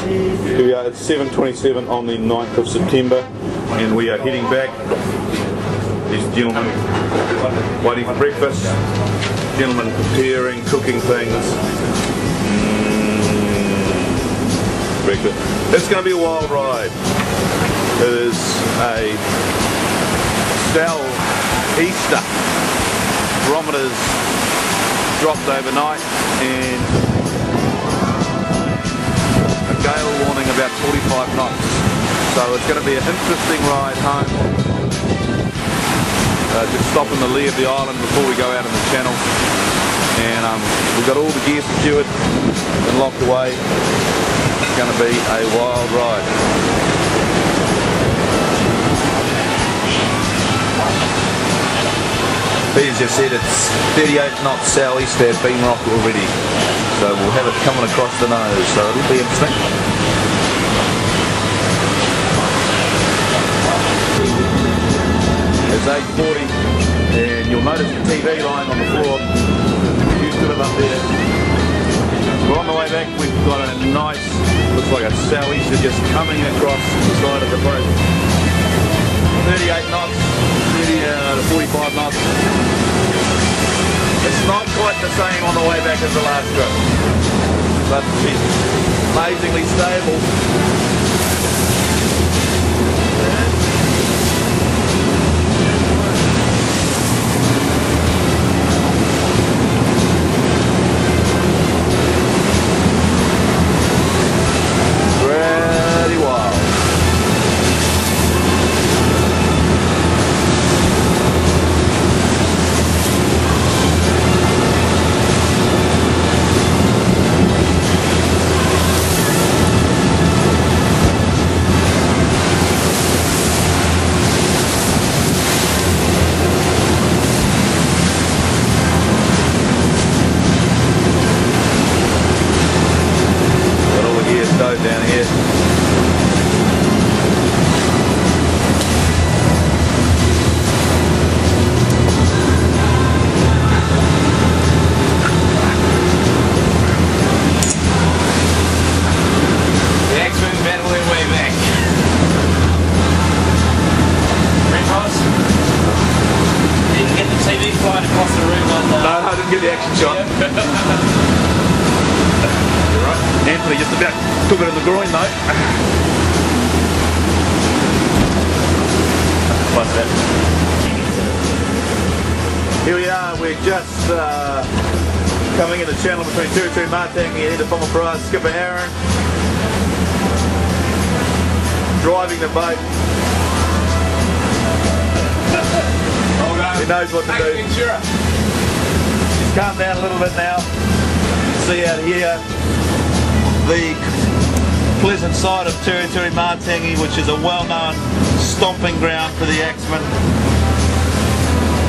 Here we are at 7:27 on the 9th of September, and we are heading back. These gentlemen waiting for breakfast, gentlemen preparing, cooking things. Breakfast. It's going to be a wild ride. It is a southeaster. Barometers dropped overnight, and a gale warning about 45 knots. So it's going to be an interesting ride home. Just stop in the lee of the island before we go out in the channel, and we've got all the gear secured and locked away. It's going to be a wild ride. Peter's just said it's 38 knots southeast at Beam Rock already, so we'll have it coming across the nose, so it'll be interesting. It's 8:40, and you'll notice the TV line on the floor. You stood it up there. We're on the way back. We've got a nice, looks like a southeaster just coming across the side of the boat. 38 knots, 30 to 45 knots. It's not quite the same on the way back as the last trip, but it's amazingly stable. Pretty wild. Down here. The X-Men battle their way back. Repos? Didn't get the TV flying across the room on the... No, I didn't get the action shot. Right. Anthony just about took it in the groin though. What's that? Here we are, we're just coming in the channel between GB3 Martangi and the Ponga Prize, Skipper Aaron. Driving the boat. He knows what to do. He's calmed down a little bit now. You can see out here the pleasant side of GB3 Martangi, which is a well-known stomping ground for the axemen.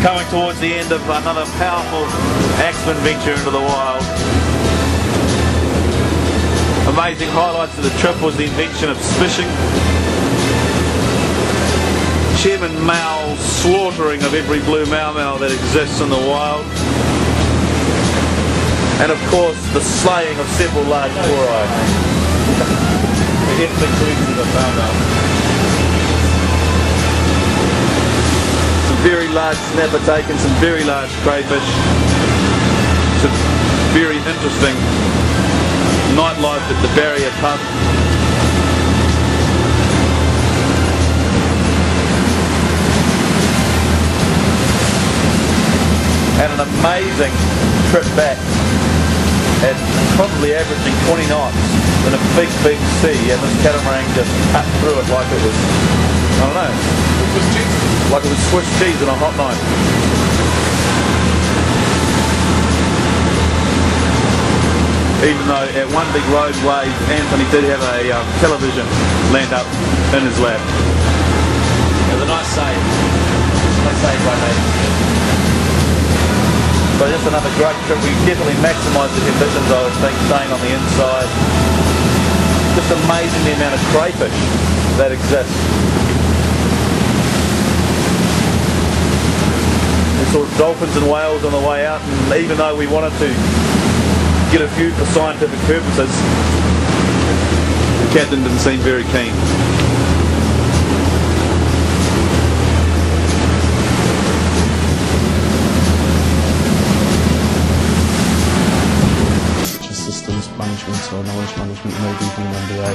Coming towards the end of another powerful axeman venture into the wild. Amazing highlights of the trip was the invention of spishing. Chairman Mao's slaughtering of every blue mau that exists in the wild. And of course the slaying of several large chloride. The ethnic collection of mau. Some very large snapper taken, some very large crayfish. Some very interesting nightlife at the Barrier pub. And an amazing trip back at probably averaging 20 knots in a big sea, and this catamaran just cut through it like it was, I don't know, like it was Swiss cheese on a hot night. Even though at one big road wave, Anthony did have a television land up in his lap. It was a nice save. Nice save by me. So just another great trip. We definitely maximised the conditions, I would think, staying on the inside. Just amazing the amount of crayfish that exists. We saw dolphins and whales on the way out, and even though we wanted to get a few for scientific purposes, captain didn't seem very keen. Systems management or knowledge management, maybe even an MBA.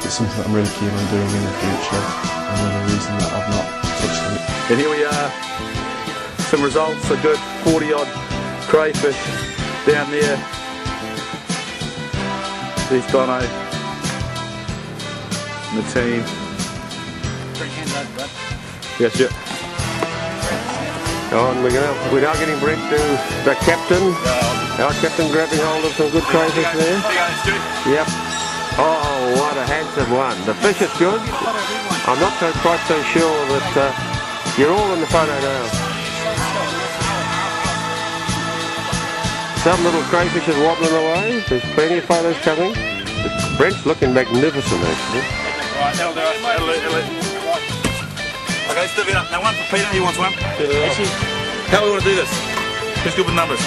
It's something that I'm really keen on doing in the future, and another reason that I've not touched on it. And here we are, some results, a good 40 odd crayfish down there. There's Dono and the team. Yes, yep. And we're now getting Brent to the captain. Our captain grabbing hold of some good crayfish there. Yep. Oh, what a handsome one. The fish is good. I'm not quite so sure that you're all in the photo now. Some little crayfish is wobbling away. There's plenty of photos coming. Brent's looking magnificent actually. Right, that'll do it. That'll do. Okay, let's divvy it up. Now one for Peter, he wants one. Actually, how do we want to do this? Who's good with numbers?